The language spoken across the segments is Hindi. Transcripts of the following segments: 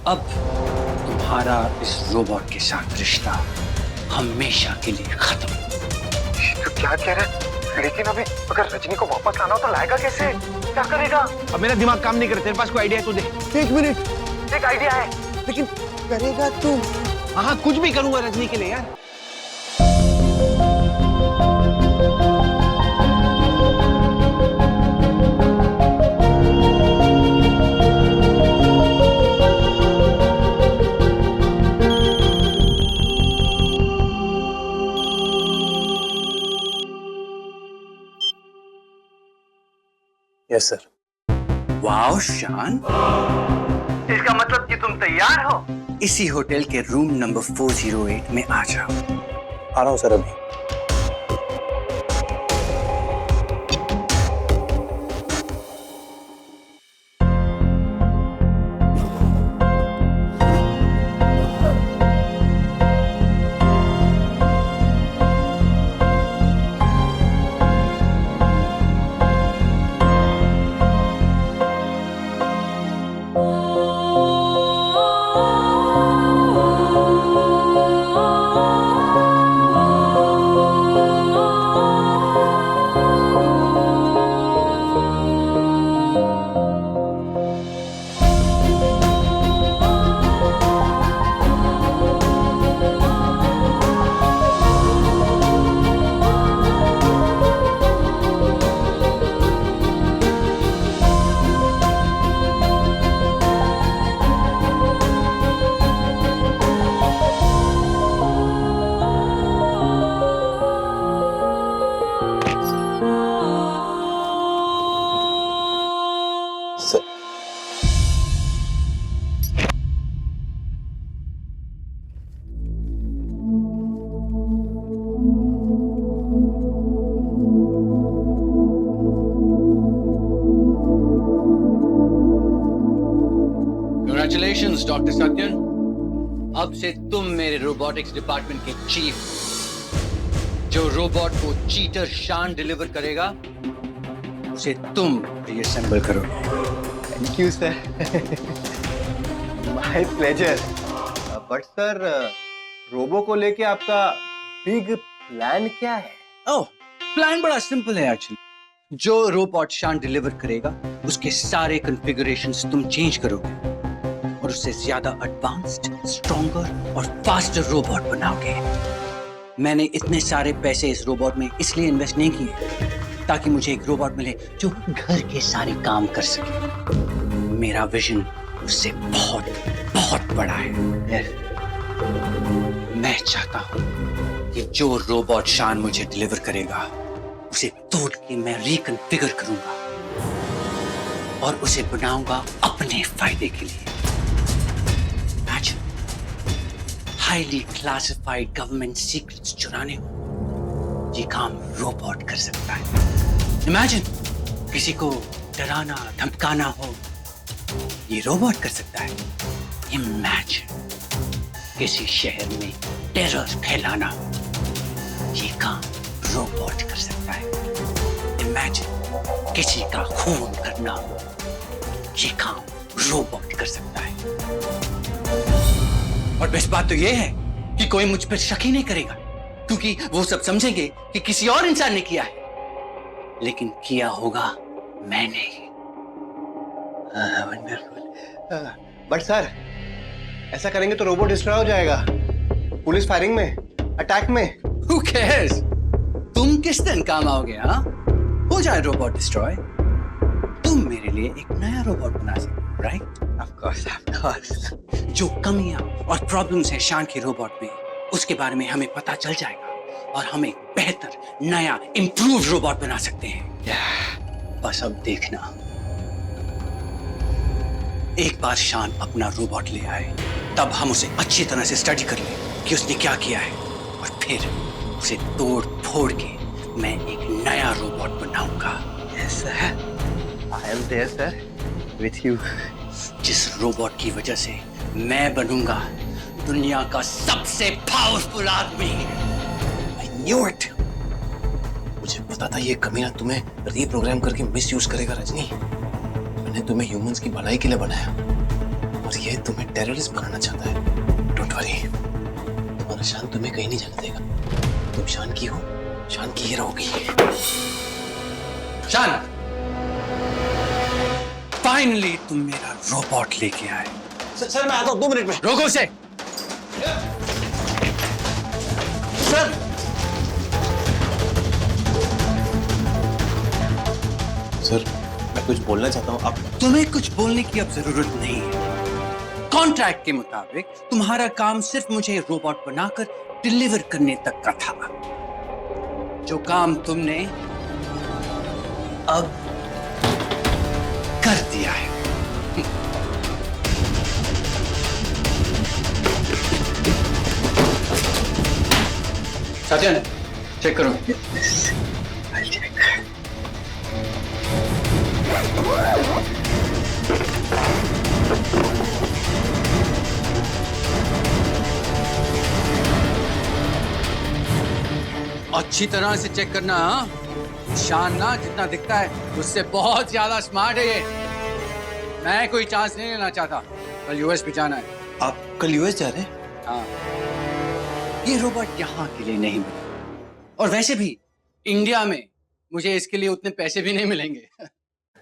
अब तुम्हारा इस रोबोट के साथ रिश्ता हमेशा के लिए खत्म। तो क्या कह रहा है? लेकिन अभी अगर रजनी को वापस लाना हो तो लाएगा कैसे? क्या करेगा? अब मेरा दिमाग काम नहीं करता। तेरे पास कोई आइडिया है तो दे। एक मिनट, एक आइडिया है। लेकिन करेगा तू? हाँ, कुछ भी करूंगा रजनी के लिए यार। Yes sir. वाओ शान, इसका मतलब कि तुम तैयार हो? इसी होटल के रूम नंबर 408 में आ जाओ। आ रहा हूँ सर अभी। Congratulations, doctor Satyan. अब से तुम मेरे रोबोटिक्स डिपार्टमेंट के चीफ। जो रोबोट को चीटर शान डिलीवर करेगा उसे तुम रीअसेंबल करो। Thank you sir. My pleasure. But sir, robo को लेके आपका बिग प्लान क्या है? ओह, प्लान बड़ा सिंपल है एक्चुअली। जो रोबोट शान डिलीवर करेगा उसके सारे कॉन्फ़िगरेशंस तुम चेंज करोगे और उससे ज्यादा एडवांस्ड, स्ट्रॉन्गर और फास्टर रोबोट बनाओगे। मैंने इतने सारे पैसे इस रोबोट में इसलिए इन्वेस्ट नहीं किए ताकि मुझे एक रोबोट मिले जो घर के सारे काम कर सके। मेरा विजन उससे बहुत बहुत बड़ा है। मैं चाहता हूँ कि जो रोबोट शान मुझे डिलीवर करेगा उसे तोड़ के मैं रिकॉन्फ़िगर करूंगा और उसे बनाऊंगा अपने फायदे के लिए। हाईली क्लासिफाइड गवर्नमेंट सीक्रेट्स चुराने हो, ये काम रोबोट कर सकता है। इमेजिन, किसी को डराना धमकाना हो, ये रोबोट कर सकता है। इमेजिन, किसी शहर में टेरर फैलाना हो, ये काम रोबोट कर सकता है। इमेजिन, किसी का खून करना हो, ये काम रोबोट कर सकता है। और बेस्ट बात तो ये है कि कोई मुझ पर शक ही नहीं करेगा क्योंकि वो सब समझेंगे कि किसी और इंसान ने किया है, लेकिन किया होगा मैंने। वंडरफुल। बट सर, ऐसा करेंगे तो रोबोट डिस्ट्रॉय हो जाएगा पुलिस फायरिंग में, अटैक में। Who cares? तुम किस दिन काम आओगे? हाँ, हो जाए रोबोट डिस्ट्रॉय, तुम मेरे लिए एक नया रोबोट बना सकते हो, राइट? Of course. जो कमियां और प्रॉब्लम्स हैं शान के रोबोट में, उसके बारे में हमें पता चल जाएगा और हम एक बेहतर, नया, इंप्रूव रोबोट बना सकते हैं। बस अब देखना। एक बार शान अपना रोबोट ले आए, तब हम उसे अच्छी तरह से स्टडी कर लें कि उसने क्या किया है और फिर उसे तोड़ फोड़ के मैं एक नया रोबोट बनाऊंगा। Yes, sir. I am there, sir, with you. जिस रोबोट की वजह से मैं बनूंगा दुनिया का सबसे पावरफुल आदमी। I knew it. मुझे पता था ये कमीना तुम्हें रीप्रोग्राम करके मिस यूज करेगा रजनी। मैंने तुम्हें ह्यूमंस की भलाई के लिए बनाया। और ये तुम्हें टेररिस्ट बनाना चाहता है। डोंट वरी, तुम्हारा शान तुम्हें कहीं नहीं जाने देगा। तुम शान की हो, शान की ही रहोगी। शान, फाइनली तुम मेरा रोबोट लेके आए। सर मैं आता हूँ 2 मिनट में। रोको उसे। सर सर मैं कुछ बोलना चाहता हूँ। आप तुम्हें कुछ बोलने की अब जरूरत नहीं है। कॉन्ट्रैक्ट के मुताबिक तुम्हारा काम सिर्फ मुझे रोबोट बनाकर डिलीवर करने तक का था। जो काम तुमने अब कर दिया है। सचिन, चेक करो। अच्छी तरह से चेक करना। हाँ? शान ना जितना दिखता है उससे बहुत ज्यादा स्मार्ट है ये। मैं कोई चांस नहीं लेना चाहता। कल यूएस भी जाना है। आप कल यूएस जा रहे हैं? हाँ, ये रोबोट यहाँ के लिए नहीं बना। और वैसे भी इंडिया में मुझे इसके लिए उतने पैसे भी नहीं मिलेंगे।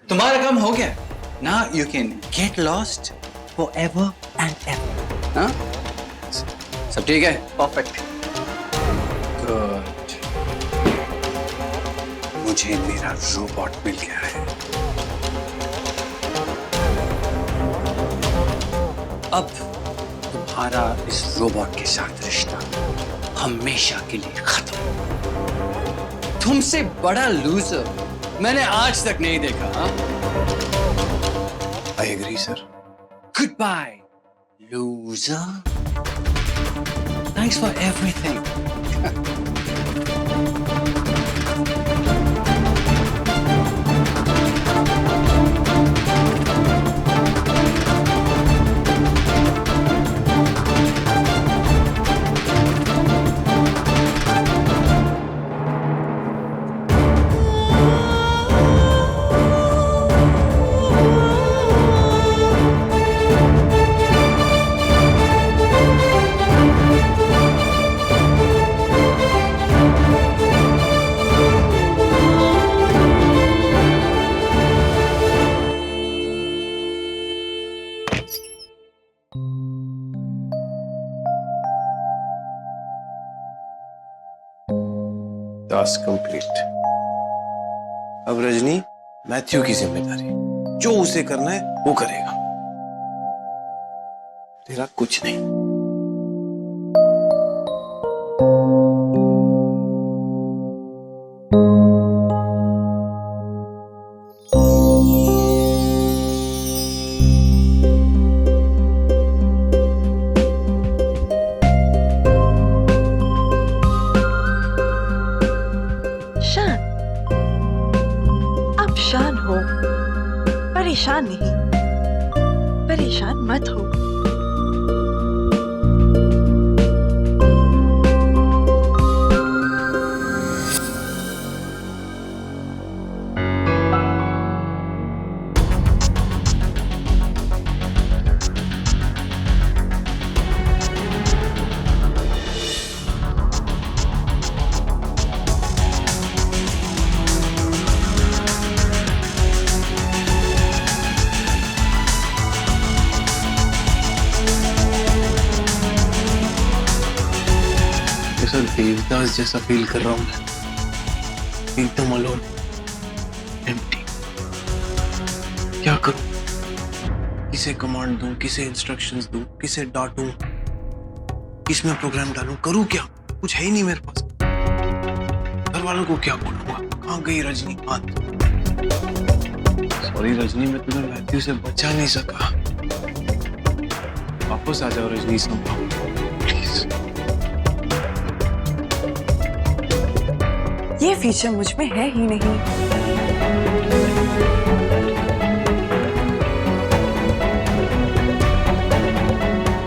तुम्हारा काम हो गया। ना you can get lost forever and ever. हाँ, सब ठीक है? परफेक्ट। गुड। मुझे मेरा रोबोट मिल गया है। अब तुम्हारा इस रोबोट के साथ रिश्ता हमेशा के लिए खत्म। तुमसे बड़ा लूजर मैंने आज तक नहीं देखा। I agree sir. Good bye loser. Thanks for everything. Task complete. अब रजनी मैथ्यू की जिम्मेदारी। जो उसे करना है वो करेगा, तेरा कुछ नहीं। शान, आप शान हो, परेशान नहीं। परेशान मत हो। ऐसा देवदास जैसा फील कर रहा हूं मैं। एकदम अलोन, एम्प्टी। क्या करूं? किसे कमांड दूं, किसे इंस्ट्रक्शंस दूं, किसे डांटूं, किसमें प्रोग्राम डालूं, करूं क्या? कुछ है ही नहीं मेरे पास। घर वालों को क्या बोलूंगा? कहां गई रजनीकांत? सॉरी रजनी, मैं तुम्हें मैथ्यू से बचा नहीं सका। वापस आ जाओ रजनी, संभाल प्लीज। ये फीचर मुझ में है ही नहीं।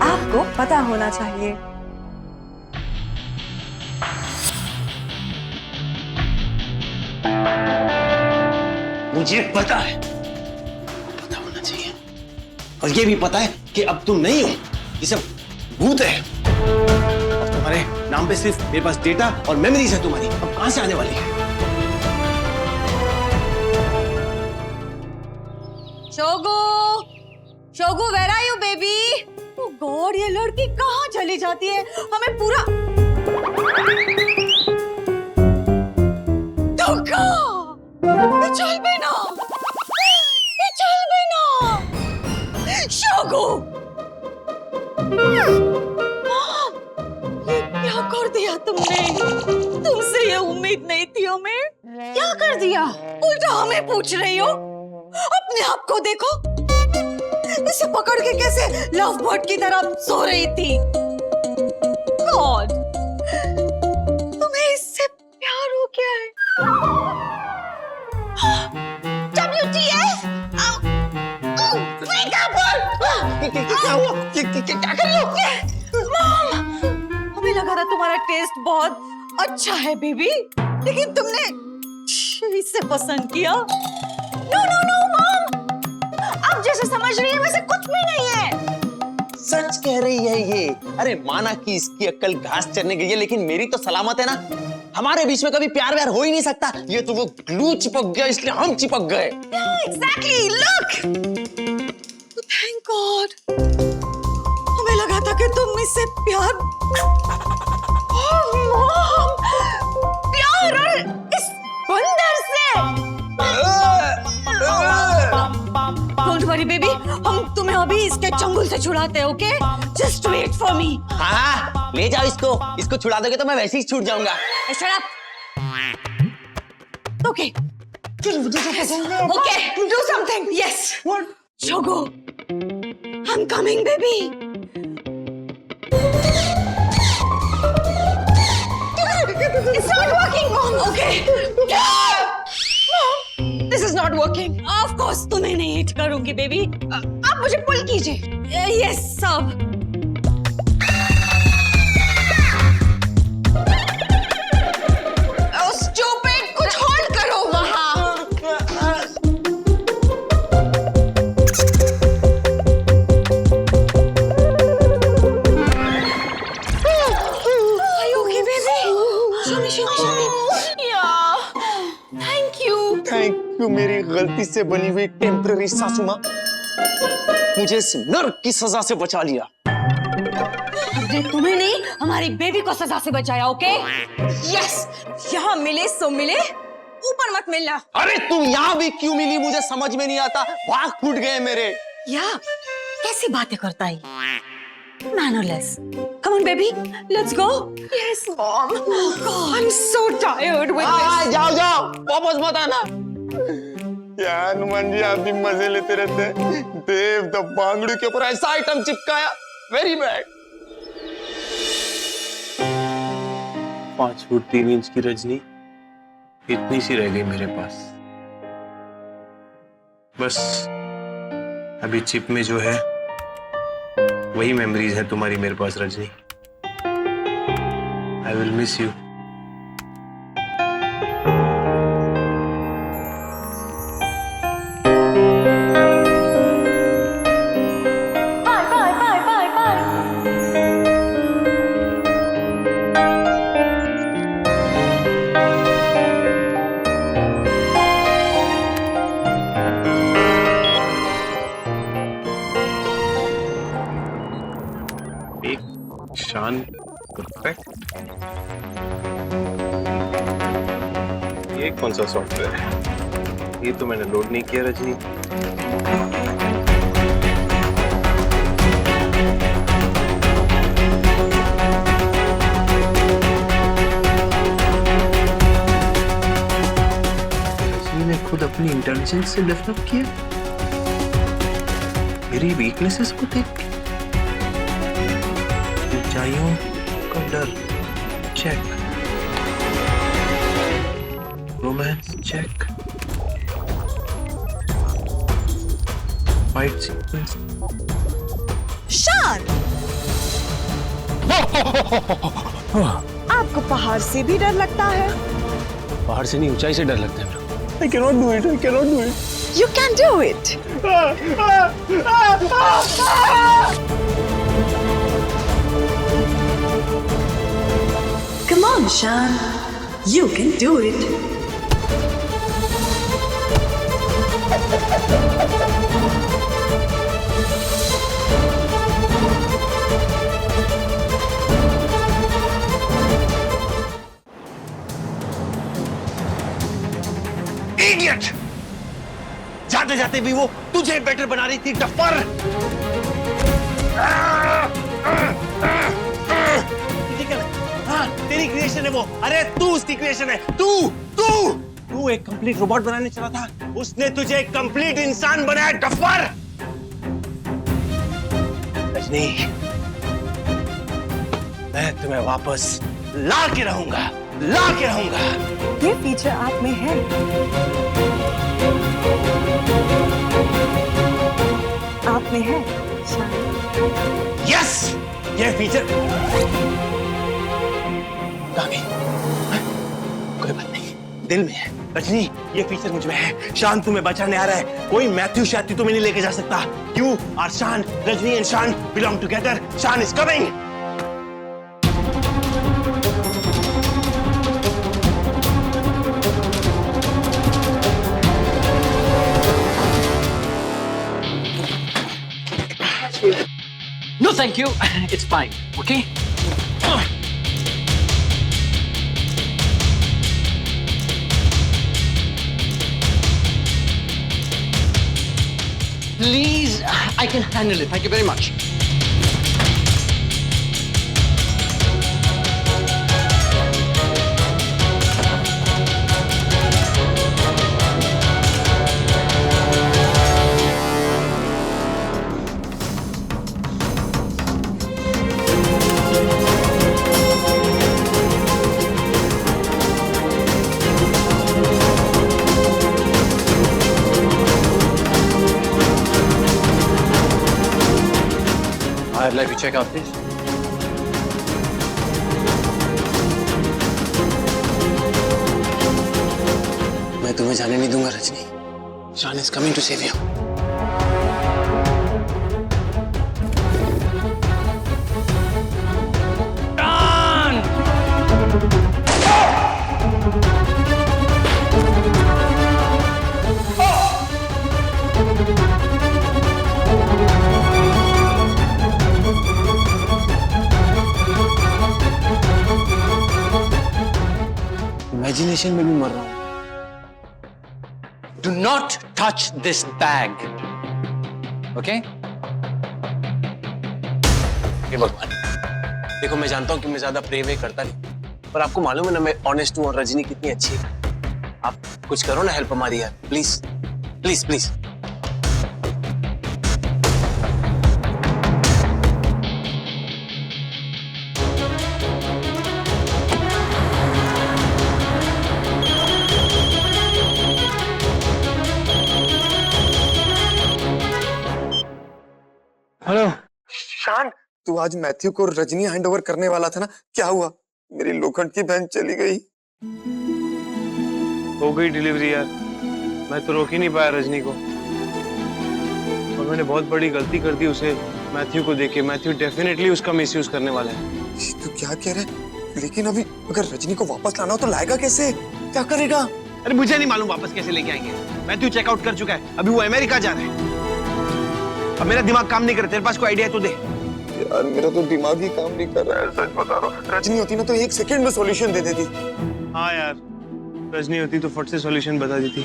आपको पता होना चाहिए। मुझे पता है, पता होना चाहिए। और ये भी पता है कि अब तुम नहीं हो, ये सब भूत है। और तुम्हारे नाम पे सिर्फ मेरे पास डेटा और मेमोरीज है तुम्हारी, अब कहां से आने वाली है? Shogo, Shogo, where are you baby? Oh God, ये लड़की कहाँ चली जाती है? हमें पूरा धोखा! ये चल भी ना, ये चल भी ना, शोगो! ये क्या कर दिया तुमने? तुमसे ये उम्मीद नहीं थी हमें। क्या कर दिया? उल्टा हमें पूछ रही हो? अपने आप को देखो, इसे पकड़ के कैसे लव बर्ड की तरह सो रही थी। गॉड, तुम्हें इससे प्यार हो गया है? WTF? Wake up! क्या हुआ? क्या कर रही हो? मॉम, हमें लगा था तुम्हारा टेस्ट बहुत अच्छा है बेबी, लेकिन तुमने इसे पसंद किया। नो नो नो मॉम, आप जैसे समझ रही है वैसे कुछ भी नहीं है। सच कह रही है ये। अरे माना कि इसकी अक्ल घास चरने गई है, लेकिन मेरी तो सलामत है ना। हमारे बीच में कभी प्यार व्यार हो ही नहीं सकता। ये तो वो ग्लू चिपक गया, इसलिए हम चिपक गए। Exactly, look, thank God. हमें लगा था कि तुम इससे प्यार, मॉम, प्यार और इस बंदर से। डोंट वरी बेबी, हम तुम्हें अभी इसके चंगुल से छुड़ाते हैं, okay? Just wait for me. हाँ, ले जाओ इसको छुड़ा दोगे तो मैं वैसे ही छूट जाऊंगा। Shut up. Okay. Okay, do something. Yes. What? Shogo, I'm coming, baby. It's not working, Mom. Okay. Mom, this is not working. Of course, तुम्हें नहीं हिट करूंगी, baby. आप मुझे पुल कीजिए. Yes, सब. Stupid, कुछ होल्ड करो वहाँ. Are you okay, baby? Show me. Yeah. Thank you. Thank you मेरी गलती से बनी हुई टेम्पररी सासू माँ, मुझे इस नर्क की सजा से बचा लिया। हमने तुम्हें नहीं, हमारी बेबी को सजा से बचाया, ओके? यस, यहाँ मिले सो मिले, ऊपर मत मिलना। अरे तुम यहाँ भी क्यों मिली, मुझे समझ में नहीं आता। भाग फूट गए मेरे। या कैसी बातें करता है? Mannerless. Come on, baby. Let's go. Yes, Mom. Oh God, I'm so tired with this. जाओ वापस मत आना। क्या हनुमान जी आप भी मजे लेते रहते हैं। देव द बांगड़ू के ऊपर ऐसा आइटम चिपकाया, वेरी बैड। 5 फुट 3 इंच की रजनी इतनी सी रह गई मेरे पास। बस अभी चिप में जो है वही मेमोरीज है तुम्हारी मेरे पास Rajni. I will miss you. Shaan perfect. ये कौन सा सॉफ्टवेयर है? ये तो मैंने लोड नहीं किया रजनी। रजनी ने खुद अपनी इंटेलिजेंस से डेवलप किया, मेरी वीकनेसेस को देख के। ऊंचाइयों का डर check, romance check, fight sequence. Shaan, आपको पहाड़ से भी डर लगता है? पहाड़ से नहीं, ऊंचाई से डर लगता है। I cannot do it. You can do it. Come on, Shan. You can do it. Idiot! जाते जाते भी वो तुझे बेटर बना रही थी, डफर! हाँ, तेरी क्रिएशन है वो। अरे तू उसकी क्रिएशन है। तू एक कंप्लीट रोबोट बनाने चला था, उसने तुझे एक कंप्लीट इंसान बनाया, डफर! रजनी, मैं तुम्हें वापस ला के रहूंगा। ये फीचर आप में है। आप में है, शान। यस, ये फीचर कहाँ? कोई बात नहीं, दिल में है। रजनी, ये फीचर मुझ में है। शान तुम्हें बचाने आ रहा है। कोई मैथ्यू शात्यू तुम्हें नहीं लेके जा सकता। यू आर शान, रजनी एंड शान बिलोंग टुगेदर। शान is coming. No, thank you. It's fine. Okay? Please, I can handle it. Thank you very much. I'd like to check out this. मैं तुम्हें जाने नहीं दूंगा Rajni. Shaan is coming to save you. Imagination में भी मर रहा हूँ। Do not touch this bag. Okay? हे भगवान, देखो मैं जानता हूँ कि मैं ज्यादा प्रे वे करता नहीं, पर आपको मालूम है ना मैं ऑनेस्ट हूँ और रजनी कितनी अच्छी है। आप कुछ करो ना, हेल्प हमारी यार, प्लीज प्लीज प्लीज। हेलो शान, तू आज मैथ्यू को रजनी हैंडओवर करने वाला था ना, क्या हुआ? मेरी लोखंड की बहन चली गई। हो गई डिलीवरी यार। मैं तो रोक ही नहीं पाया रजनी को, और मैंने बहुत बड़ी गलती कर दी उसे मैथ्यू को देके। मैथ्यू डेफिनेटली उसका मिसयूज करने वाला है। तू क्या कह रहा है? लेकिन अभी अगर रजनी को वापस लाना हो तो लाएगा कैसे? क्या करेगा? अरे मुझे नहीं मालूम वापस कैसे लेके आएंगे। मैथ्यू चेकआउट कर चुका है, अभी वो अमेरिका जा रहा है। अब मेरा दिमाग काम नहीं कर रहा। तेरे पास कोई आइडिया है तो दे। यार मेरा तो दिमाग ही काम नहीं कर रहा है, सच बता रहा हूँ। रजनी होती ना तो 1 सेकंड में सॉल्यूशन दे देती। हाँ यार, रजनी होती तो फट से सॉल्यूशन बता देती।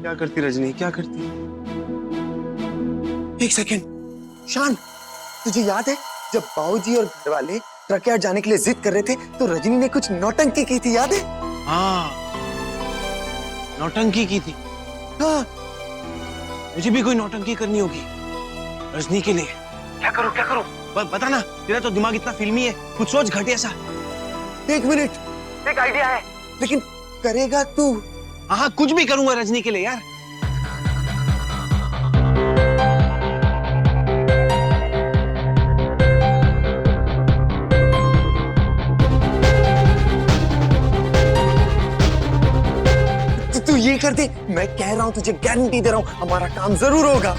क्या करती रजनी, क्या करती? 1 सेकंड। शान, तुझे याद है जब बाबूजी और घर वाले ट्रक यार्ड जाने के लिए जिद कर रहे थे तो रजनी ने कुछ नौटंकी की थी, याद है? हाँ, नौटंकी की थी। हाँ। मुझे भी कोई नौटंकी करनी होगी रजनी के लिए। क्या करूं बता ना, तेरा तो दिमाग इतना फिल्मी है, कुछ सोच घटिया सा। 1 मिनट, एक आइडिया है। लेकिन करेगा तू? हाँ, कुछ भी करूंगा रजनी के लिए यार। तू ये कर दे। मैं कह रहा हूँ तुझे, गारंटी दे रहा हूँ, हमारा काम जरूर होगा।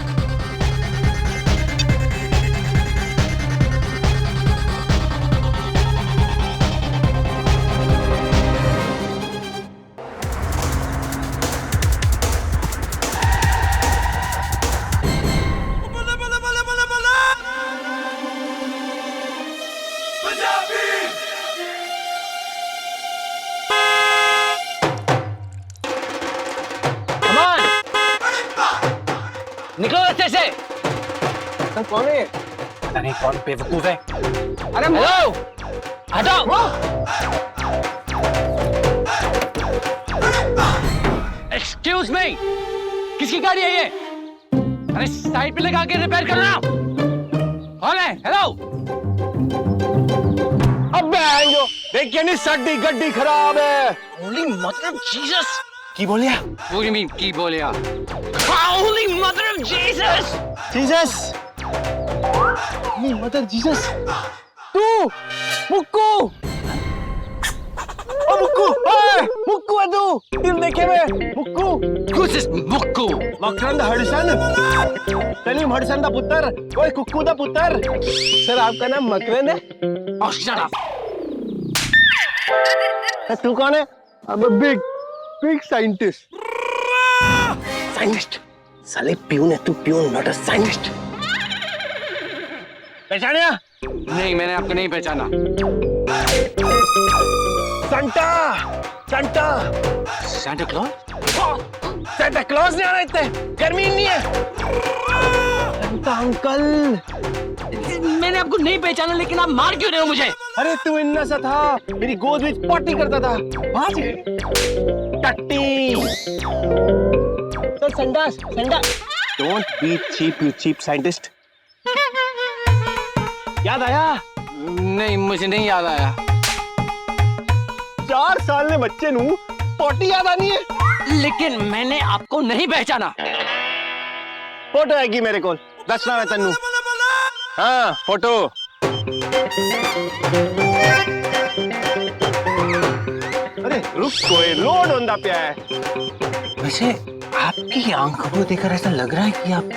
निकलो रास्ते से। कौन है? पता नहीं कौन बेवकूफ है। अरे हेलो, हटाओ। एक्सक्यूज मी, किसकी गाड़ी है ये? अरे साइड पे लगा के रिपेयर करो ना। कौन है? हेलो। अब आएंगे, देखिए नहीं सड्डी गड्डी खराब है। Holi mother Jesus. की बोलिया? What do you mean की बोलिया? Holy mother of Jesus! Jesus, नहीं मदर जीसस, तू मुक्कू, ओ मुक्कू, ओए मुक्कू है तू, दिल देखे मैं Mukku, Who's this Mukku? Makarand Hudson, Salim Hudson दा पुत्र, ओए कुक्कू दा पुत्र। सर आपका नाम मकरंद है? Oh shut up! तू कौन है? I'm a big scientist. Scientist? साले प्यून है तू, प्यून, नॉट अ साइंटिस्ट। पहचाना? नहीं, मैंने आपको नहीं पहचाना। संता, संता, Santa Claus? सेंटा क्लॉज नहीं आ रहा इतने, गर्मी नहीं है। संता अंकल। मैंने आपको नहीं पहचाना, लेकिन आप मार क्यों रहे हो मुझे? अरे तू इन्ना सा था, मेरी गोद में पॉटी करता था। टट्टी। तो संडास, संडास। Don't be cheap, you cheap scientist. याद आया? नहीं, मुझे नहीं याद आया। 4 साल ने बच्चे नू पॉटी याद आनी है? लेकिन मैंने आपको नहीं पहचाना। फोटो आएगी मेरे को, दसना मैं तन्नू। हाँ, फोटो। अरे रुक, कोई लोड होंदा पिया है। वैसे आपकी आंखों को देखकर ऐसा लग रहा है कि आप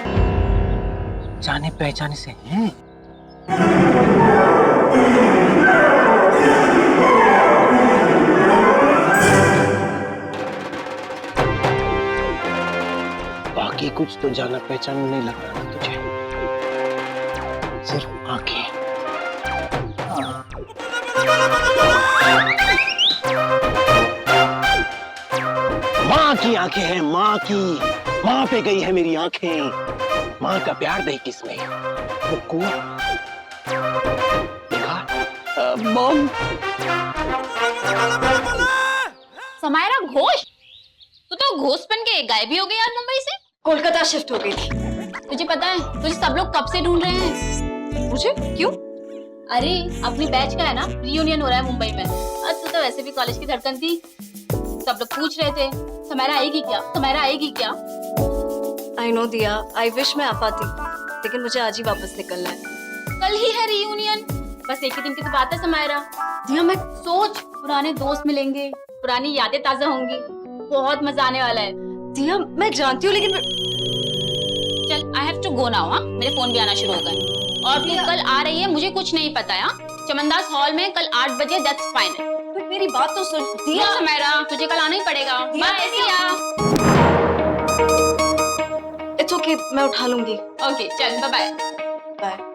जाने पहचाने से हैं। बाकी कुछ तो जाना पहचान नहीं लग रहा ना तुझे, सिर्फ आंखें। माँ की आंखें हैं, माँ की, माँ पे गई है मेरी आंखें। माँ का प्यार देख इसमें। मुक्कू देखा? मॉम। समायरा घोष, तू तो घोष बन के गायब ही हो गई यार मुंबई से। कोलकाता शिफ्ट हो गई थी। तुझे पता है तुझे सब लोग कब से ढूंढ रहे हैं? मुझे क्यों? अरे अपनी बैच का है ना, रियूनियन हो रहा है मुंबई में। तू तो वैसे भी कॉलेज की धड़कन थी। सब लोग पूछ रहे थे समायरा आएगी क्या, समायरा आएगी क्या। आई नो दिया, आई विश मैं आ पाती, लेकिन मुझे आज ही वापस निकलना है। कल ही है रियूनियन, बस एक ही दिन की तो बात है समायरा। दिया मैं सोच, पुराने दोस्त मिलेंगे, पुरानी यादें ताजा होंगी, बहुत मजा आने वाला है। दिया मैं जानती हूँ, लेकिन चल I have to go now. हाँ, मेरे फोन भी आना शुरू हो गए। और तू कल आ रही है, मुझे कुछ नहीं पता है। चमनदास हॉल में कल 8 बजे, दैट्स फाइनल। मेरी बात तो सुन दिया। समायरा तुझे कल आना ही पड़ेगा। बाय दिया। इट्स ओके, मैं उठा लूंगी। ओके चल, बाय बाय। बाय।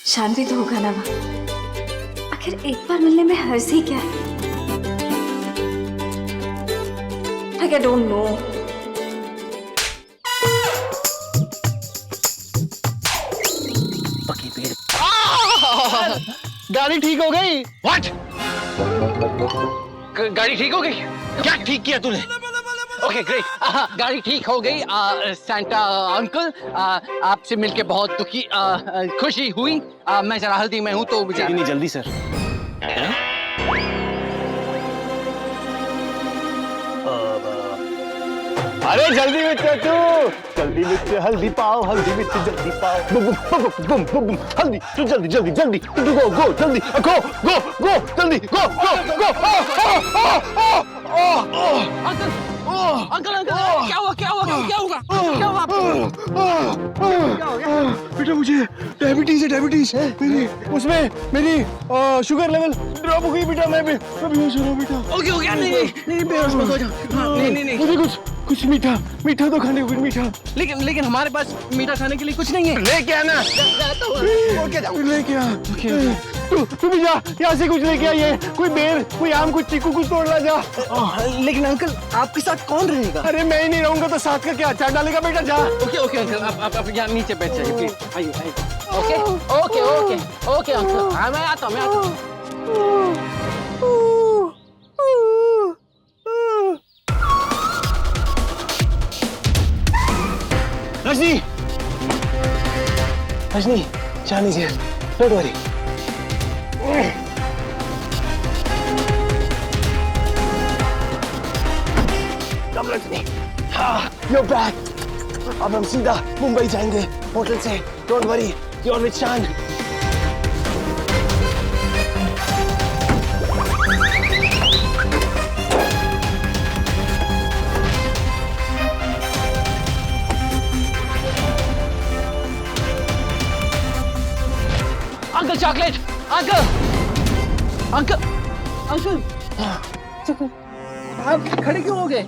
शांति तो होगा ना वहाँ। आखिर एक बार मिलने में हर्ज ही क्या है? I don't know. गाड़ी ठीक हो गई। What? गाड़ी ठीक हो गई? क्या ठीक किया तूने? ओके ग्रेट, गाड़ी ठीक हो गई। सैंटा अंकल, आपसे मिलके बहुत दुखी खुशी हुई। मैं जरा हल्दी में हूँ तो मुझे नहीं जल्दी सर। अरे जल्दी में चाचू, जल्दी में हल्दी पाओ, हल्दी में जल्दी पाओ, बुम बुम बुम बुम बुम बुम, हल्दी तो जल्दी जल्दी जल्दी, गो जल्दी, गो जल्दी, गो बेटा मुझे डायबिटीज है मेरी, उसमें मेरी शुगर लेवल ड्रॉप हो गई बेटा, मैं बेहोश हो रहा हूँ बेटा। ओके नहीं बेहोश मत हो जाओ। नहीं मुझे कुछ मीठा तो खाने को, मीठा। लेकिन हमारे पास मीठा खाने के लिए कुछ नहीं है। लेके आना, लेके आ। तू भी जा, यहाँ से कुछ लेके आई है, कोई बेर, कोई आम, कुछ चीकू, कुछ तोड़ ला जा। लेकिन अंकल आपके साथ कौन रहेगा? अरे मैं ही नहीं रहूंगा तो साथ का क्या अचार डालेगा बेटा, जा। ओके अंकल, आप यहाँ नीचे बैठ जाइए प्लीज। आइए। ओके अंकल, मैं आता हूँ। Rajni, Shani is here. Don't worry. Come Rajni. You're back. अब हम सीधा मुंबई जाएंगे होटल से. Don't worry. You're with Shan. Uncle chocolate, uncle आप खड़े क्यों हो गए?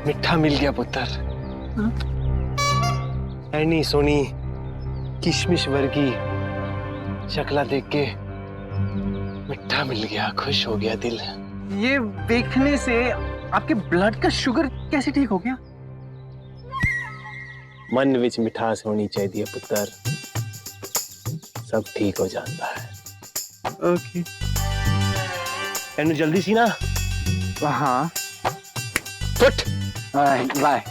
मिठा मिल गया पुत्र. ऐनी सोनी किशमिश वर्गी शक्ला देख के मिठा मिल गया, खुश हो गया दिल. ये देखने से आपके ब्लड का शुगर कैसे ठीक हो गया? मन विच मिठास होनी चाहिए पुत्र, सब ठीक हो जाता है. ओके. एनु जल्दी सी ना. हाँ. फुट. Bye.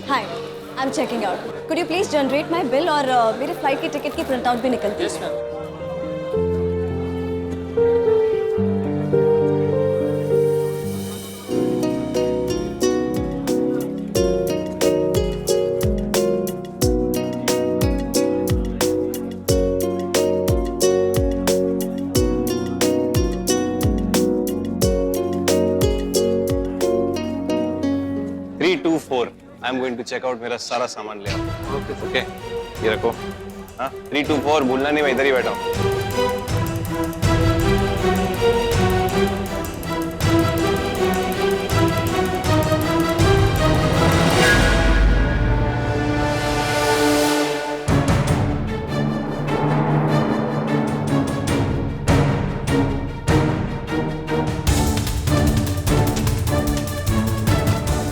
Hi, I'm checking out. Could you please generate my bill और मेरे फ्लाइट की टिकट की प्रिंट आउट भी निकल दीजिए. Yes, I'm going to check out. मेरा सारा सामान ले आओ. ओके. ये रखो. हाँ. 324 भूलना नहीं, मैं इधर ही बैठा हूँ.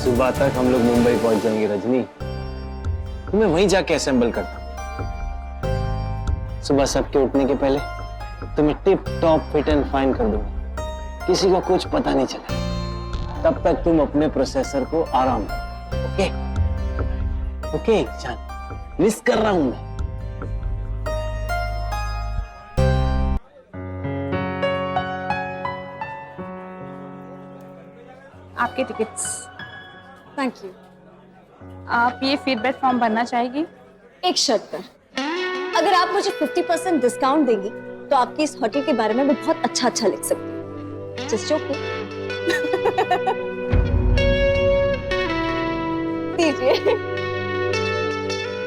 सुबह तक हम लोग मुंबई पहुंच जाएंगे रजनी. मैं वहीं जाके असेंबल करता हूँ. सुबह सबके उठने के पहले तुम्हें tip top fit and fine कर दूंगा, किसी को कुछ पता नहीं चले. तब तक तुम अपने प्रोसेसर को आराम दो. ओके ओके जान, मिस कर रहा हूं मैं. आपके टिकट्स. Thank you. आप ये फीडबैक फॉर्म भरना चाहेगी? एक शर्त पर. अगर आप मुझे 50% डिस्काउंट देंगी तो आपकी इस होटल के बारे में मैं बहुत अच्छा लिख सकती हूँ. Just joking. दीजिए.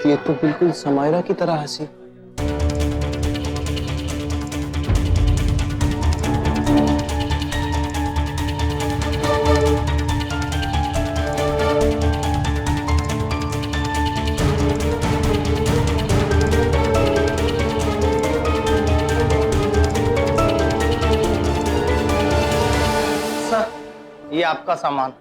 ये तो बिल्कुल समायरा की तरह हंसी. ये आपका सामान.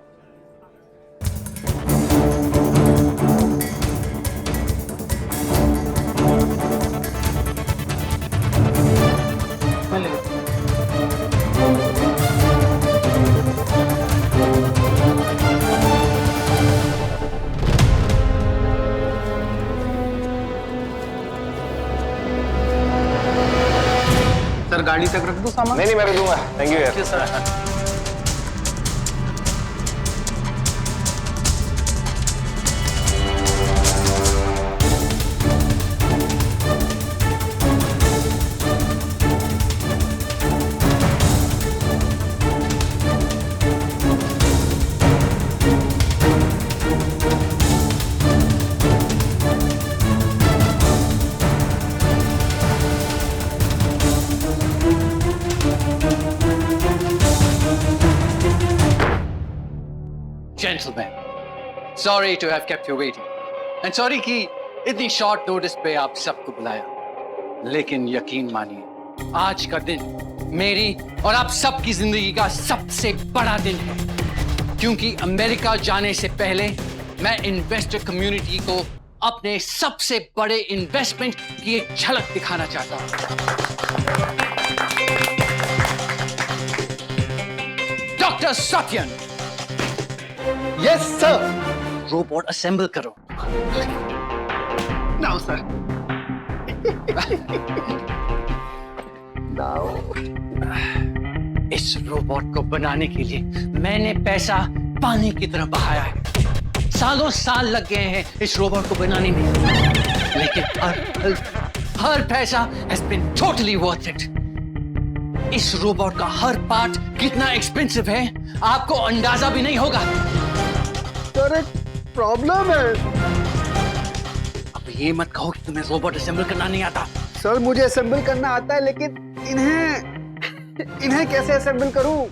सर गाड़ी तक रख दो सामान। नहीं मैं रख दूंगा, थैंक यू यार। Sir Gentlemen, sorry to have kept you waiting. And sorry कि इतनी शॉर्ट नोटिस पे आप सबको बुलाया। लेकिन यकीन मानिए, आज का दिन मेरी और आप सबकी जिंदगी का सबसे बड़ा दिन है। क्योंकि अमेरिका जाने से पहले मैं इन्वेस्टर कम्युनिटी को अपने सबसे बड़े इन्वेस्टमेंट की एक झलक दिखाना चाहता हूं। Doctor Satyan, yes sir. Robot assemble करो। Now sir. इस रोबोट को बनाने के लिए मैंने पैसा पानी की तरह बहाया है। सालों साल लग गए हैं इस रोबोट को बनाने में, लेकिन हर पैसा has been totally worth it। इस रोबोट का हर पार्ट कितना एक्सपेंसिव है आपको अंदाजा भी नहीं होगा। सर एक प्रॉब्लम है। अब ये मत कहो कि तुम्हें रोबोट असेंबल करना नहीं आता। सर मुझे असेंबल करना आता है, लेकिन इन्हें कैसे असेंबल करूं?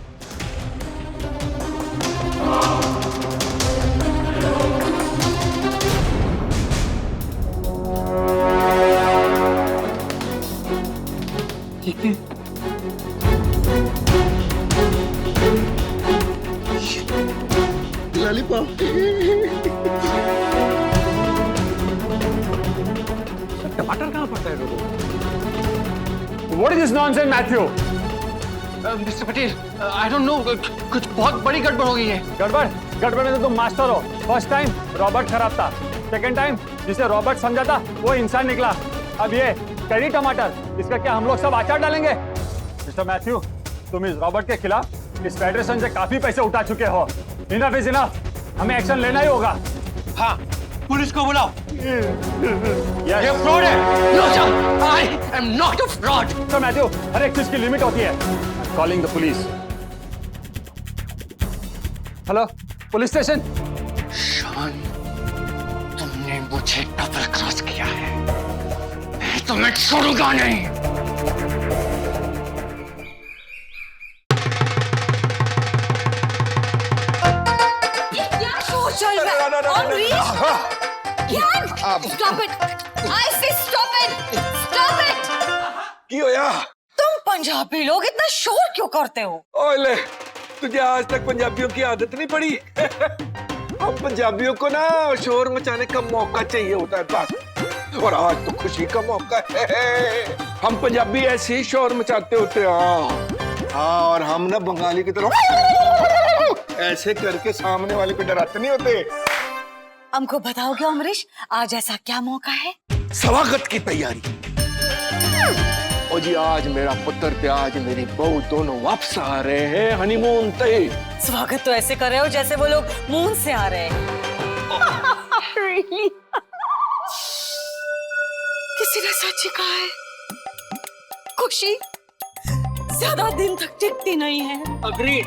लॉलीपॉप। टमाटर कहाँ पड़ता है robot? What is this nonsense, Matthew? Mister Patel, I don't know, कुछ बहुत बड़ी गड़बड़ हो गई है। गड़बड़ में तो तुम मास्टर हो। फर्स्ट टाइम रॉबर्ट खराब था, सेकंड टाइम जिसे रॉबर्ट समझा था वो इंसान निकला। अब ये करी टमाटर, इसका क्या हम लोग सब अचार डालेंगे? मिस्टर मैथ्यू, तुम इस रॉबर्ट के खिलाफ इस फेडरेशन से काफी पैसे उठा चुके हो। इनफ इज इनफ, हमें एक्शन लेना ही होगा। हाँ, पुलिस को बुलाओ। ये फ्रॉड है। No sir, I am not a fraud. Mister Matthew, हर एक चीज की लिमिट होती है। Calling the police. Hello, police station. Shaan, तुमने मुझे डबल क्रॉस किया है, मैं तुम्हें छोड़ूंगा नहीं। क्या शोर चल रहा है? Amrish, stop it! I say stop it! Stop it! की होया? तुम पंजाबी लोग इतना शोर क्यों करते हो? ओले, तुझे आज तक पंजाबियों की आदत नहीं पड़ी? हम पंजाबियों को ना शोर मचाने का मौका चाहिए होता है बस। और आज तो खुशी का मौका है। हम पंजाबी ऐसे ही शोर मचाते होते हैं। हाँ, और हम ना बंगाली की तरह ऐसे करके सामने वाले पे डराते नहीं होते। हमको बताओगे अमरीश, आज ऐसा क्या मौका है? स्वागत की तैयारी। और जी आज मेरा पुत्र ते आज मेरी बहू दोनों वापस आ रहे हैं हनीमून पे। स्वागत तो ऐसे कर रहे हो जैसे वो लोग मून से आ रहे हैं। Really? किसी ने सच ही कहा है, खुशी ज्यादा दिन तक टिकती नहीं है। अग्रीड।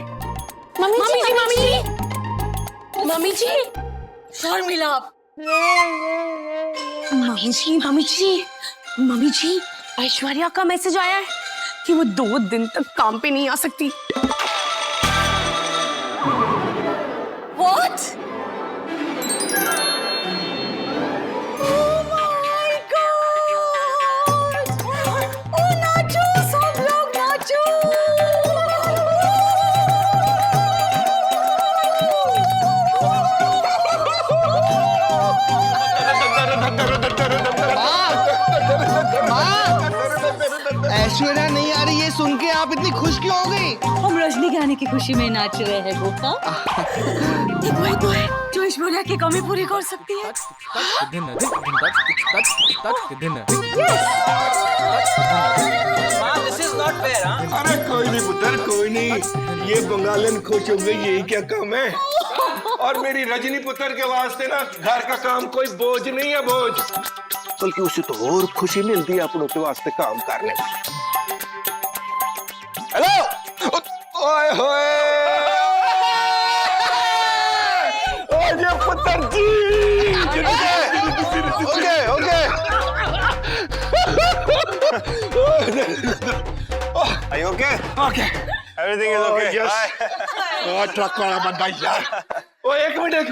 मम्मी जी, शर्मिला। मम्मी जी, ऐश्वर्या का मैसेज आया है कि वो 2 दिन तक काम पे नहीं आ सकती। What? Oh my God! Oh नाचो, सब लोग नाचो! ऐश्वर्या नहीं आ रही है सुन के आप इतनी खुश क्यों हो गई? हम रजनी के आने की खुशी में नाच रहे हैं गोपा। एक वही तो है जो ऐश्वर्या की कमी पूरी कर सकती है। This is not fair, huh? अरे कोई नहीं पुत्र, कोई नहीं। ये बंगालन खुश हो गई, यही क्या काम है। और मेरी रजनी पुत्र के वास्ते ना घर का काम कोई बोझ नहीं है, बोझ, बल्कि उसे तो और खुशी मिलती है अपनों के वास्ते काम करने में। हेलो, ओए होए, ओए पुत्र जी, okay okay, Are you okay? Okay, Everything is okay. Yes. Truck वाला बंदा यार। ओ एक मिनट।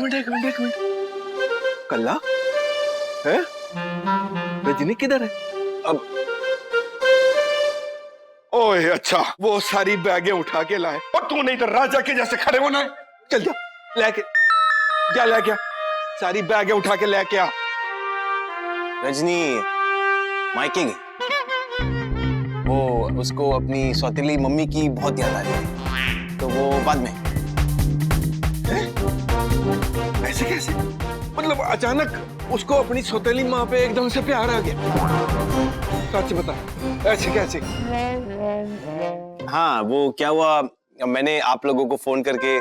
कल्ला है? रजनी किधर है? अब ओए अच्छा, वो सारी बैगें उठा के लाए और तू नहीं तो राजा के जैसे खड़े होना है। चल जा लेके आ, सारी बैगें उठा के लेके आ। रजनी मायके गई, वो उसको अपनी सौतेली मम्मी की बहुत याद आ रही है, तो वो बाद में। ऐसे कैसे? मतलब अचानक उसको अपनी सौतेली माँ पे एकदम से प्यार आ गया? सच बता, ऐसे कैसे? हाँ, वो क्या हुआ, मैंने आप लोगों को फोन करके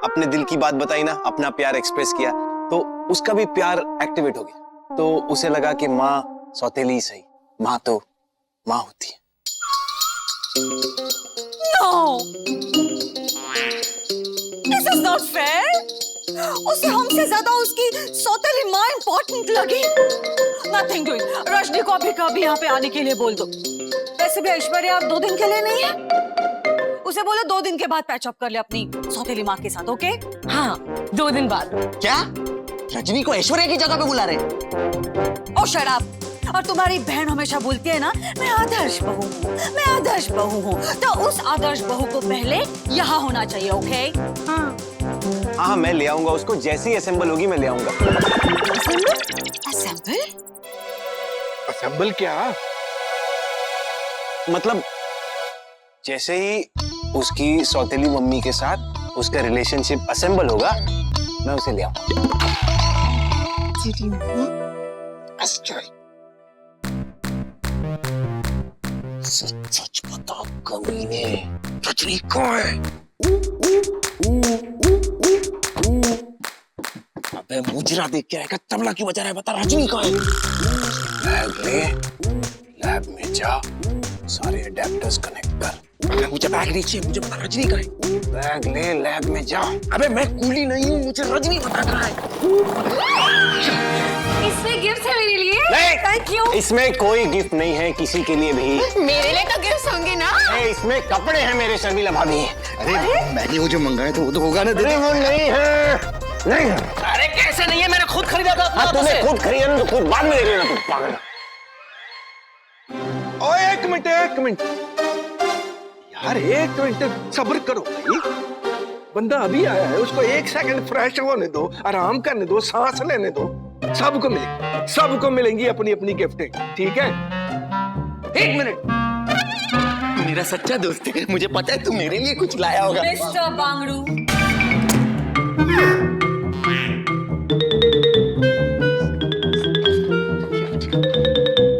अपने दिल की बात बताई ना, अपना प्यार एक्सप्रेस किया, तो उसका भी प्यार एक्टिवेट हो गया। तो उसे लगा कि माँ सौतेली ही सही, माँ तो माँ होती है। No! This is not fair. उसे हमसे ज्यादा उसकी सौतेली माँ इम्पोर्टेंट लगी। Nothing doing. रजनी को अभी कभी यहाँ पे आने के लिए बोल दो। वैसे भी ऐश्वर्या आप 2 दिन के लिए नहीं है। उसे बोलो 2 दिन के बाद पैचअप कर ले अपनी सौतेली माँ के साथ, ओके? हाँ, 2 दिन बाद। क्या रजनी को ऐश्वर्या की जगह पे बुला रहे? ओ शट अप। और तुम्हारी बहन हमेशा बोलती है ना, मैं आदर्श बहू हूँ, मैं आदर्श बहू हूँ, तो उस आदर्श बहू को पहले यहाँ होना चाहिए, ओके? हाँ, मैं ले आऊंगा उसको, जैसे ही असेंबल होगी मैं ले आऊंगा। असेंबल? असेंबल क्या? मतलब जैसे ही उसकी सौतेली मम्मी के साथ उसका रिलेशनशिप असेंबल होगा, मैं उसे ले आऊंगा। सच बता कमीने, रजनी कहाँ है? अबे मुजरा देख के आएगा, तबला क्यों बजा रहा है? बता रजनी कहाँ है? बैग ले, लैब में जा, सारे अडेप्टर्स कनेक्ट कर। अबे मुझे बैग नीचे, मुझे बता रजनी कहाँ है? बैग ले, लैब में जा। अबे मैं कूली नहीं हूँ, मुझे रजनी बता कहाँ है। इसमें गिफ्ट है मेरे लिए। Thank you. इसमें कोई गिफ्ट नहीं है किसी के लिए भी। मेरे लिए तो गिफ्ट होंगे ना। इसमें कपड़े हैं मेरे शर्मिला भाभी। अरे मैंने वो जो मंगाया था वो तो होगा ना? अरे वो नहीं है, नहीं है। अरे कैसे नहीं है? मैंने खुद खरीदा था। हाँ, तूने खुद खरीदा ना, तो खुद बाद में ले लेना, तू पागल। ओए एक मिनट यार, 1 मिनट सब्र करो भाई। बंदा अभी आया है, उसको 1 सेकंड फ्रेश होने दो, आराम करने दो, सांस लेने दो। सबको मिलेंगी अपनी अपनी गिफ्टें, ठीक है? 1 मिनट, मेरा सच्चा दोस्त है, मुझे पता है तू मेरे लिए कुछ लाया होगा। मिस्टर बांगड़ू,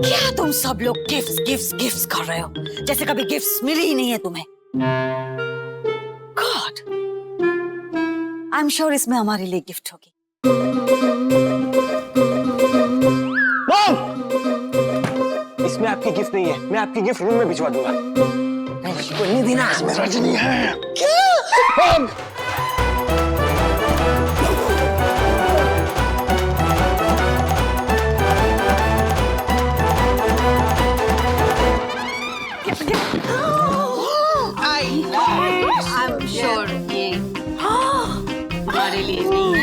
क्या तुम सब लोग गिफ्ट्स कर रहे हो? जैसे कभी गिफ्ट्स मिली ही नहीं है तुम्हें। गॉड, आई एम श्योर इसमें हमारे लिए गिफ्ट होगी। इसमें आपकी गिफ्ट नहीं है, मैं आपकी गिफ्ट रूम में भिजवा दूंगा। नहीं देना, इसमें रजनी है। आई एम श्योर ये हमारे लिए नहीं है।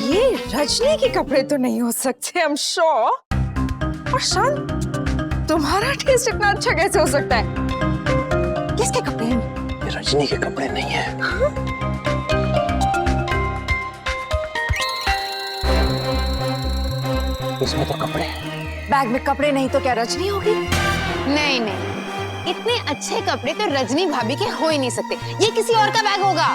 ये रजनी के कपड़े तो नहीं हो सकते, आई एम श्योर। और शान, तुम्हारा टेस्ट इतना अच्छा कैसे हो सकता है? किसके कपड़े हैं? ये रजनी के कपड़े नहीं है। इसमें तो कपड़े हैं। बैग में कपड़े नहीं तो क्या रजनी होगी? नहीं नहीं, इतने अच्छे कपड़े तो रजनी भाभी के हो ही नहीं सकते। ये किसी और का बैग होगा।